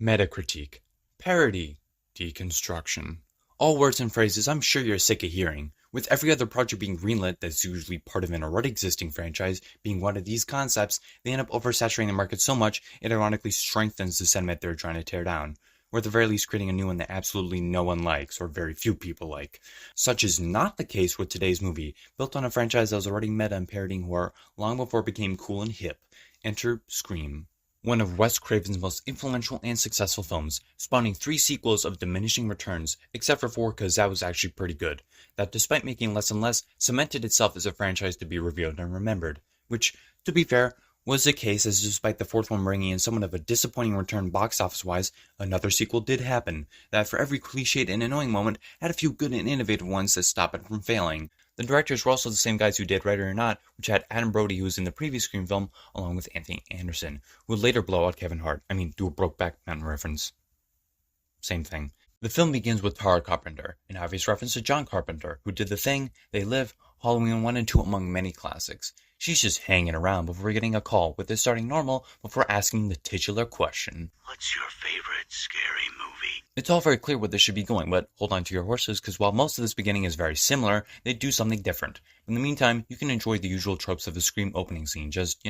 Metacritique, parody, deconstruction. All words and phrases I'm sure you're sick of hearing. With every other project being greenlit that's usually part of an already existing franchise being one of these concepts, they end up oversaturating the market so much it ironically strengthens the sentiment they're trying to tear down, or at the very least creating a new one that absolutely no one likes, or very few people like. Such is not the case with today's movie, built on a franchise that was already meta and parodying horror long before it became cool and hip. Enter Scream, one of Wes Craven's most influential and successful films, spawning 3 sequels of diminishing returns, except for 4 because that was actually pretty good, that despite making less and less, cemented itself as a franchise to be revered and remembered, which, to be fair, was the case as despite the 4th one bringing in somewhat of a disappointing return box office-wise, another sequel did happen, that for every cliched and annoying moment had a few good and innovative ones that stopped it from failing. The directors were also the same guys who did Ready or Not, which had Adam Brody, who was in the previous Scream film, along with Anthony Anderson, who would later blow out Kevin Hart. Do a Brokeback Mountain reference. Same thing. The film begins with Tara Carpenter, an obvious reference to John Carpenter, who did The Thing, They Live, Halloween 1 and 2 among many classics. She's just hanging around before getting a call, with it starting normal before asking the titular question. What's your favorite scary movie? It's all very clear where this should be going, but hold on to your horses, because while most of this beginning is very similar, they do something different. In the meantime, you can enjoy the usual tropes of the Scream opening scene, just,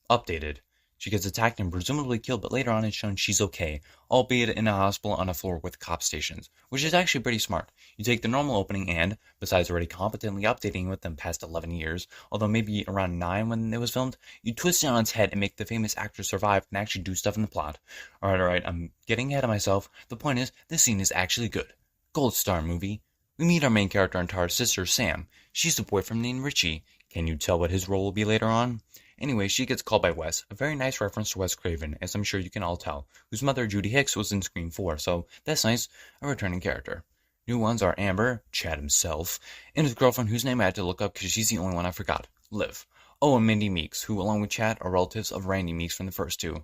updated. She gets attacked and presumably killed, but later on it's shown she's okay, albeit in a hospital on a floor with cop stations, which is actually pretty smart. You take the normal opening and, besides already competently updating with them past 11 years, although maybe around 9 when it was filmed, you twist it on its head and make the famous actor survive and actually do stuff in the plot. Alright, I'm getting ahead of myself. The point is, this scene is actually good. Gold star movie. We meet our main character and Tara's sister, Sam. She's a boyfriend named Richie. Can you tell what his role will be later on? Anyway, she gets called by Wes, a very nice reference to Wes Craven, as I'm sure you can all tell, whose mother, Judy Hicks, was in Scream 4, so that's nice, a returning character. New ones are Amber, Chad himself, and his girlfriend, whose name I had to look up because she's the only one I forgot, Liv. Oh, and Mindy Meeks, who, along with Chad, are relatives of Randy Meeks from the first 2.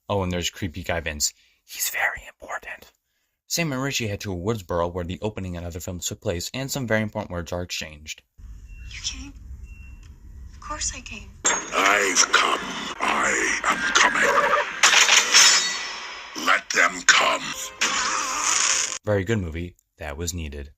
Oh, and there's creepy guy Vince. He's very important. Sam and Richie head to a Woodsboro where the opening and other films took place, and some very important words are exchanged. You came? Of course I came. I've come. I am coming. Let them come. Very good movie. That was needed.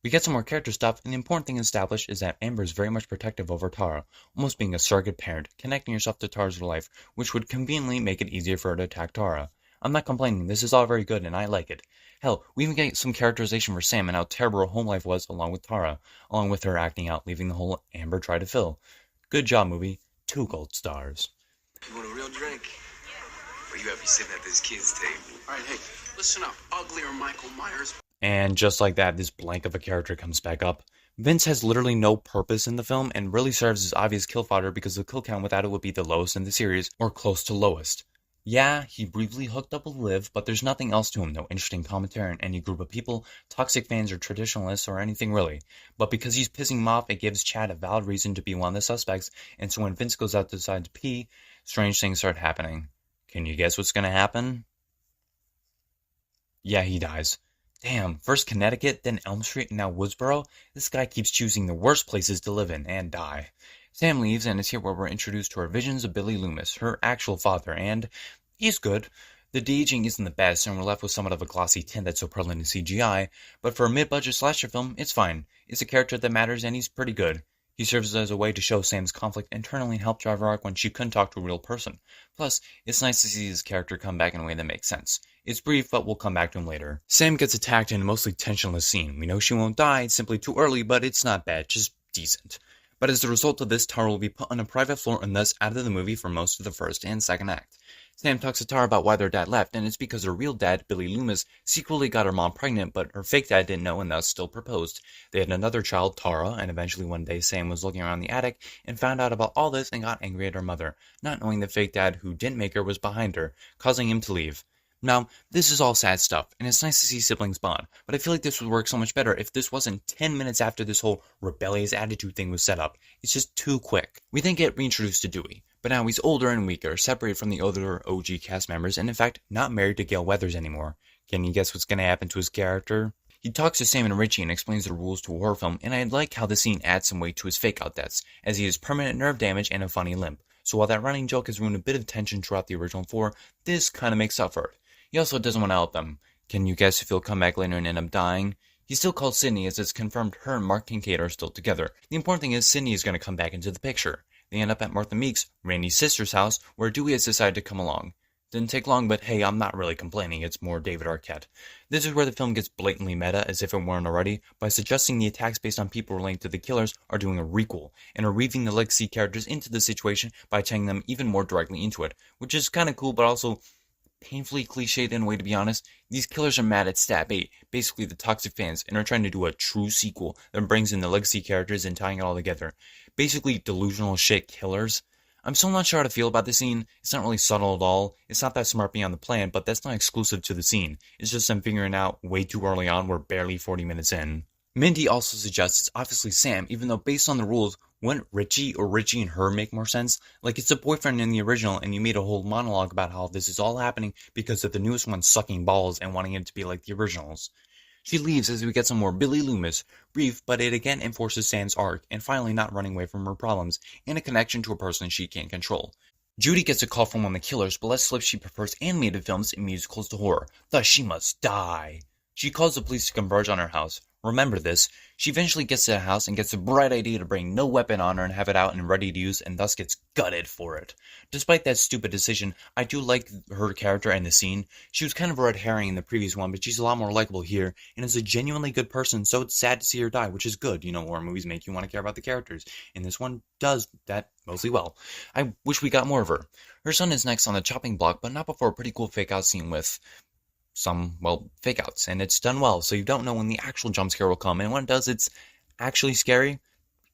We get some more character stuff, and the important thing established is that Amber is very much protective over Tara, almost being a surrogate parent, connecting herself to Tara's life, which would conveniently make it easier for her to attack Tara. I'm not complaining, this is all very good, and I like it. Hell, we even get some characterization for Sam and how terrible her home life was along with Tara, along with her acting out, leaving the hole Amber tried to fill. Good job, movie. 2 gold stars. You want a real drink? Or you happy sitting at this kid's table? All right, hey, listen up. Ugly or Michael Myers. And just like that, this blank of a character comes back up. Vince has literally no purpose in the film and really serves as obvious kill fodder because the kill count without it would be the lowest in the series, or close to lowest. Yeah, he briefly hooked up with Liv, but there's nothing else to him, no interesting commentary on any group of people, toxic fans or traditionalists or anything really. But because he's pissing him off, it gives Chad a valid reason to be one of the suspects, and so when Vince goes out to decide to pee, strange things start happening. Can you guess what's gonna happen? Yeah, he dies. Damn, first Connecticut, then Elm Street, and now Woodsboro? This guy keeps choosing the worst places to live in and die. Sam leaves, and it's here where we're introduced to our visions of Billy Loomis, her actual father, and he's good. The de-aging isn't the best, and we're left with somewhat of a glossy tint that's so prevalent in CGI, but for a mid-budget slasher film, it's fine. It's a character that matters, and he's pretty good. He serves as a way to show Sam's conflict internally and help drive her arc when she couldn't talk to a real person. Plus, it's nice to see his character come back in a way that makes sense. It's brief, but we'll come back to him later. Sam gets attacked in a mostly tensionless scene. We know she won't die, it's simply too early, but it's not bad, just decent. But as a result of this, Tara will be put on a private floor and thus out of the movie for most of the first and second act. Sam talks to Tara about why their dad left, and it's because her real dad, Billy Loomis, secretly got her mom pregnant, but her fake dad didn't know and thus still proposed. They had another child, Tara, and eventually one day Sam was looking around the attic and found out about all this and got angry at her mother, not knowing the fake dad who didn't make her was behind her, causing him to leave. Now, this is all sad stuff, and it's nice to see siblings bond, but I feel like this would work so much better if this wasn't 10 minutes after this whole rebellious attitude thing was set up. It's just too quick. We then get reintroduced to Dewey, but now he's older and weaker, separated from the other OG cast members, and in fact, not married to Gail Weathers anymore. Can you guess what's going to happen to his character? He talks to Sam and Richie and explains the rules to a horror film, and I like how the scene adds some weight to his fake-out deaths, as he has permanent nerve damage and a funny limp. So while that running joke has ruined a bit of tension throughout the original 4, this kind of makes up for it. He also doesn't want to help them. Can you guess if he'll come back later and end up dying? He still calls Sydney as it's confirmed her and Mark Kincaid are still together. The important thing is Sydney is going to come back into the picture. They end up at Martha Meeks, Randy's sister's house, where Dewey has decided to come along. Didn't take long, but hey, I'm not really complaining, it's more David Arquette. This is where the film gets blatantly meta, as if it weren't already, by suggesting the attacks based on people related to the killers are doing a requel, and are weaving the legacy characters into the situation by tying them even more directly into it, which is kinda cool, but also painfully cliched in a way. To be honest. These killers are mad at Stab 8, basically the toxic fans, and are trying to do a true sequel that brings in the legacy characters and tying it all together. Basically delusional shit killers. I'm still not sure how to feel about the scene. It's not really subtle at all. It's not that smart beyond the plan, but that's not exclusive to the scene. It's just I'm figuring out way too early on. We're barely 40 minutes in. Mindy also suggests it's obviously Sam, even though based on the rules, wouldn't Richie or Richie and her make more sense? Like, it's a boyfriend in the original, and you made a whole monologue about how this is all happening because of the newest one sucking balls and wanting it to be like the originals. She leaves as we get some more Billy Loomis, brief, but it again enforces Sam's arc, and finally not running away from her problems, and a connection to a person she can't control. Judy gets a call from one of the killers, but lets slip she prefers animated films and musicals to horror, thus she must die. She calls the police to converge on her house. Remember this. She eventually gets to the house and gets the bright idea to bring no weapon on her and have it out and ready to use, and thus gets gutted for it. Despite that stupid decision, I do like her character and the scene. She was kind of a red herring in the previous one, but she's a lot more likable here, and is a genuinely good person, so it's sad to see her die, which is good. You know, horror movies make you want to care about the characters, and this one does that mostly well. I wish we got more of her. Her son is next on the chopping block, but not before a pretty cool fake out scene with some, well, fake outs, and it's done well, so you don't know when the actual jump scare will come, and when it does, it's actually scary,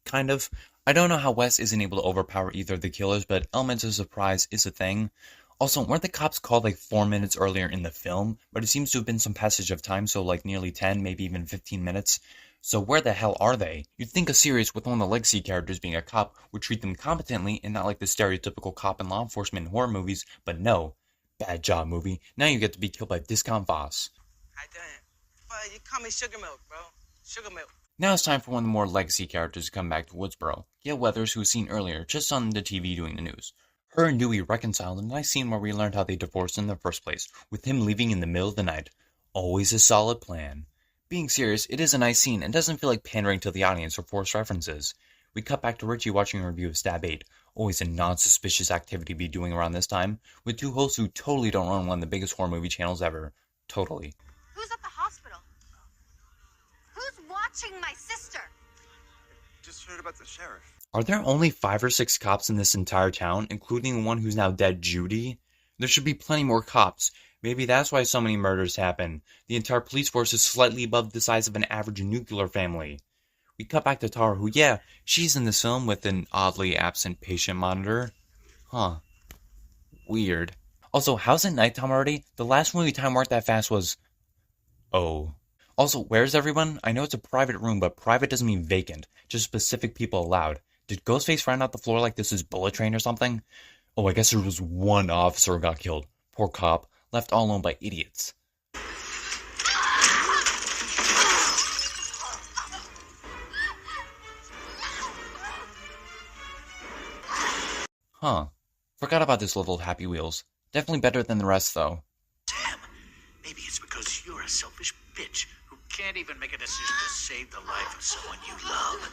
kind of. I don't know how Wes isn't able to overpower either of the killers, but elements of surprise is a thing. Also, weren't the cops called like 4 minutes earlier in the film? But it seems to have been some passage of time, so like nearly 10, maybe even 15 minutes. So where the hell are they? You'd think a series with one of the legacy characters being a cop would treat them competently and not like the stereotypical cop and law enforcement in horror movies, but no. Bad job, movie. Now you get to be killed by discount boss. I didn't. You call me Sugar Milk, bro. Sugar Milk. Now it's time for one of the more legacy characters to come back to Woodsboro. Gail Weathers, who was seen earlier, just on the TV doing the news. Her and Dewey reconciled in a nice scene where we learned how they divorced in the first place, with him leaving in the middle of the night. Always a solid plan. Being serious, it is a nice scene and doesn't feel like pandering to the audience or forced references. We cut back to Richie watching a review of Stab 8. Always a non-suspicious activity to be doing around this time, with two hosts who totally don't run one of the biggest horror movie channels ever. Totally. Who's at the hospital? Who's watching my sister? Just heard about the sheriff. Are there only 5 or 6 cops in this entire town, including the one who's now dead, Judy? There should be plenty more cops. Maybe that's why so many murders happen. The entire police force is slightly above the size of an average nuclear family. We cut back to Tara, who, yeah, she's in this film with an oddly absent patient monitor. Huh. Weird. Also, how's it nighttime already? The last movie time worked that fast was... Oh. Also, where's everyone? I know it's a private room, but private doesn't mean vacant. Just specific people allowed. Did Ghostface round out the floor like this is Bullet Train or something? Oh, I guess there was one officer who got killed. Poor cop. Left all alone by idiots. Huh. Forgot about this little Happy Wheels. Definitely better than the rest, though. Damn. Maybe it's because you're a selfish bitch who can't even make a decision to save the life of someone you love.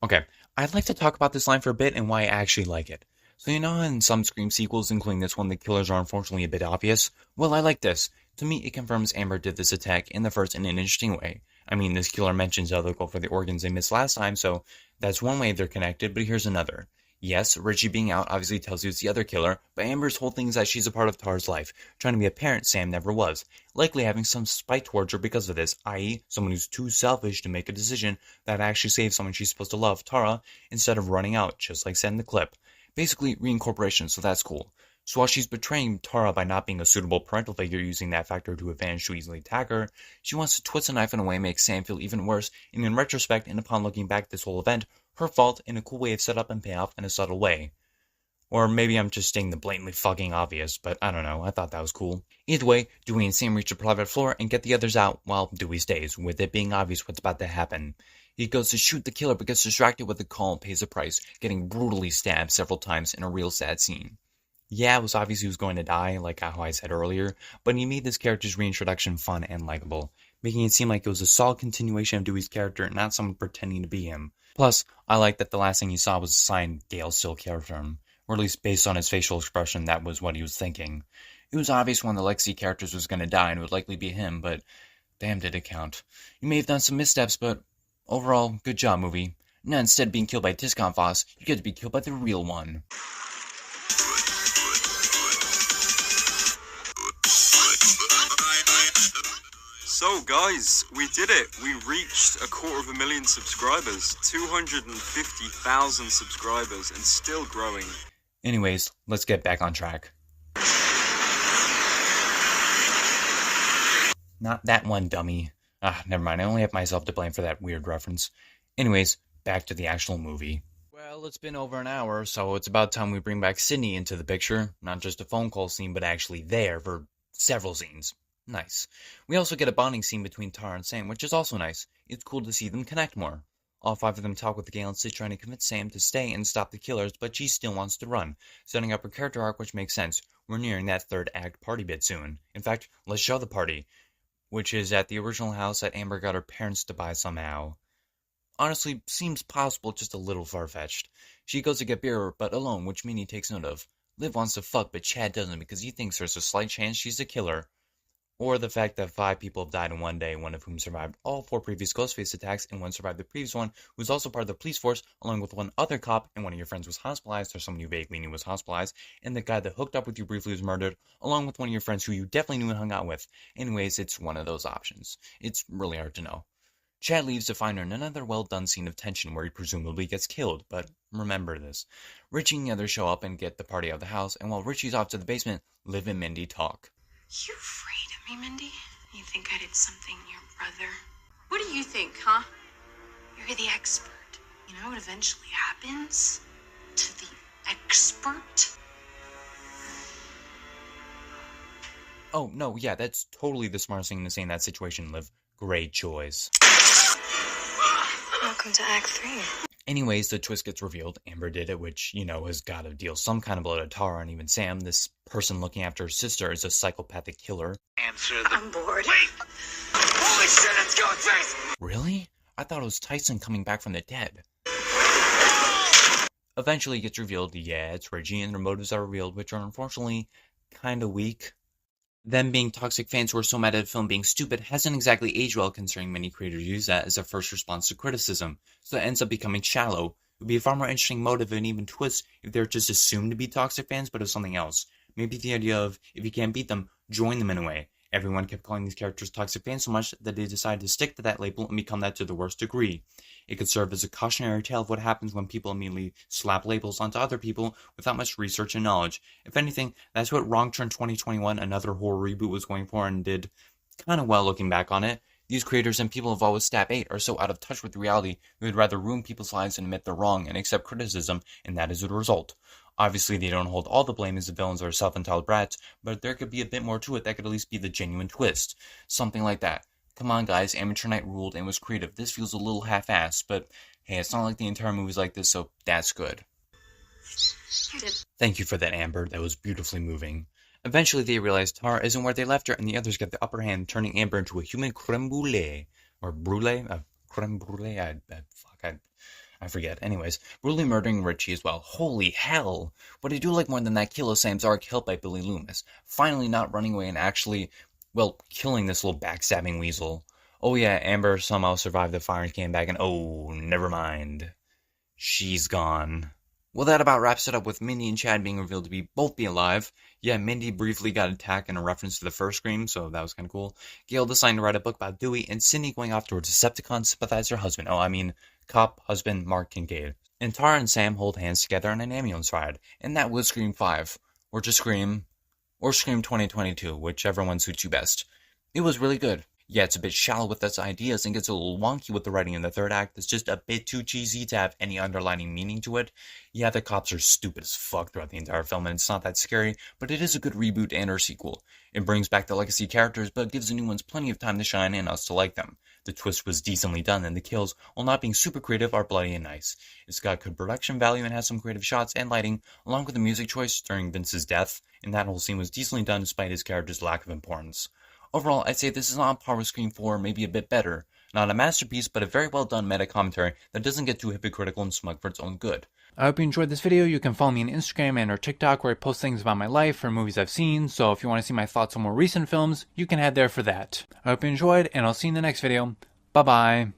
Okay, I'd like to talk about this line for a bit and why I actually like it. So you know how in some Scream sequels, including this one, the killers are unfortunately a bit obvious? Well, I like this. To me, it confirms Amber did this attack in the first in an interesting way. I mean, this killer mentions how they'll go for the organs they missed last time, so that's one way they're connected, but here's another. Yes, Richie being out obviously tells you it's the other killer, but Amber's whole thing is that she's a part of Tara's life, trying to be a parent Sam never was, likely having some spite towards her because of this, i.e., someone who's too selfish to make a decision that actually saves someone she's supposed to love, Tara, instead of running out, just like said in the clip. Basically, reincorporation, so that's cool. So while she's betraying Tara by not being a suitable parental figure, using that factor to advantage to easily attack her, she wants to twist a knife in a way that makes Sam feel even worse, and in retrospect, and upon looking back at this whole event, her fault in a cool way of setup and payoff in a subtle way. Or maybe I'm just stating the blatantly fucking obvious, but I don't know, I thought that was cool. Either way, Dewey and Sam reach the private floor and get the others out, while Dewey stays, with it being obvious what's about to happen. He goes to shoot the killer but gets distracted with the call and pays the price, getting brutally stabbed several times in a real sad scene. Yeah, it was obvious he was going to die, like how I said earlier, but he made this character's reintroduction fun and likable, making it seem like it was a solid continuation of Dewey's character, not someone pretending to be him. Plus, I like that the last thing he saw was a sign Gale still cared for him, or at least based on his facial expression, that was what he was thinking. It was obvious one of the Legacy characters was going to die and it would likely be him, but damn did it count. You may have done some missteps, but overall, good job, movie. Now instead of being killed by Discount Foss, you get to be killed by the real one. So guys, we did it. We reached 250,000 subscribers, 250,000 subscribers, and still growing. Anyways, let's get back on track. Not that one, dummy. Never mind, I only have myself to blame for that weird reference. Anyways, back to the actual movie. Well, it's been over an hour, so it's about time we bring back Sydney into the picture. Not just a phone call scene, but actually there for several scenes. Nice. We also get a bonding scene between Tara and Sam, which is also nice. It's cool to see them connect more. All five of them talk with Gale and Sid trying to convince Sam to stay and stop the killers, but she still wants to run, setting up her character arc, which makes sense. We're nearing that third act party bit soon. In fact, let's show the party, which is at the original house that Amber got her parents to buy somehow. Honestly, seems possible, just a little far-fetched. She goes to get beer, but alone, which Minnie takes note of. Liv wants to fuck, but Chad doesn't because he thinks there's a slight chance she's a killer. Or the fact that 5 people have died in one day, one of whom survived all 4 previous Ghostface attacks, and one survived the previous one, who's also part of the police force, along with one other cop, and one of your friends was hospitalized, or someone you vaguely knew was hospitalized, and the guy that hooked up with you briefly was murdered, along with one of your friends who you definitely knew and hung out with. Anyways, it's one of those options. It's really hard to know. Chad leaves to find her in another well-done scene of tension where he presumably gets killed, but remember this. Richie and the others show up and get the party out of the house, and while Richie's off to the basement, Liv and Mindy talk. You afraid of me, Mindy? You think I did something to your brother? What do you think, huh? You're the expert. You know what eventually happens to the expert? Oh, no, yeah, that's totally the smartest thing to say in that situation, Liv. Great choice. Welcome to Act 3. Anyways, the twist gets revealed. Amber did it, which, has got to deal some kind of blow to Tara and even Sam. This person looking after her sister is a psychopathic killer. Answer the... I'm bored. Wait! Holy shit, it's Ghostface! Really? I thought it was Tyson coming back from the dead. Eventually it gets revealed, yeah, it's Reggie, and their motives are revealed, which are unfortunately kind of weak. Them being toxic fans who are so mad at a film being stupid hasn't exactly aged well, considering many creators use that as a first response to criticism, so it ends up becoming shallow. It would be a far more interesting motive and even twist if they're just assumed to be toxic fans, but of something else. Maybe the idea of, if you can't beat them, join them in a way. Everyone kept calling these characters toxic fans so much that they decided to stick to that label and become that to the worst degree. It could serve as a cautionary tale of what happens when people immediately slap labels onto other people without much research and knowledge. If anything, that's what Wrong Turn 2021, another horror reboot, was going for and did kind of well looking back on it. These creators and people involved with Stab 8 are so out of touch with reality, they would rather ruin people's lives than admit they're wrong and accept criticism, and that is the result. Obviously, they don't hold all the blame as the villains are self-entitled brats, but there could be a bit more to it that could at least be the genuine twist. Something like that. Come on guys, Amateur Night ruled and was creative. This feels a little half-assed, but hey, it's not like the entire movie's like this, so that's good. Thank you for that, Amber. That was beautifully moving. Eventually they realize Tara isn't where they left her, and the others get the upper hand, turning Amber into a human creme brulee. Or brulee? Creme brulee? I forget. Anyways, brutally murdering Richie as well. Holy hell! What I do like more than that kill is Sam's arc helped by Billy Loomis. Finally not running away and actually, killing this little backstabbing weasel. Oh yeah, Amber somehow survived the fire and came back, and oh, never mind. She's gone. Well, that about wraps it up with Mindy and Chad being revealed to both be alive. Yeah, Mindy briefly got attacked in a reference to the first Scream, so that was kind of cool. Gale deciding to write a book about Dewey, and Sydney going off to her Decepticon sympathizer husband. Cop husband Mark Kincaid. And Tara and Sam hold hands together on an ambulance ride. And that was Scream 5. Or just Scream. Or Scream 2022, whichever one suits you best. It was really good. Yeah, it's a bit shallow with its ideas and gets a little wonky with the writing in the third act. It's just a bit too cheesy to have any underlining meaning to it. Yeah, the cops are stupid as fuck throughout the entire film, and it's not that scary, but it is a good reboot and or sequel. It brings back the legacy characters, but gives the new ones plenty of time to shine and us to like them. The twist was decently done, and the kills, while not being super creative, are bloody and nice. It's got good production value and has some creative shots and lighting, along with the music choice during Vince's death, and that whole scene was decently done despite his character's lack of importance. Overall, I'd say this is on par with Scream 4, maybe a bit better. Not a masterpiece, but a very well done meta commentary that doesn't get too hypocritical and smug for its own good. I hope you enjoyed this video. You can follow me on Instagram and or TikTok where I post things about my life or movies I've seen, so if you want to see my thoughts on more recent films, you can head there for that. I hope you enjoyed, and I'll see you in the next video. Bye bye.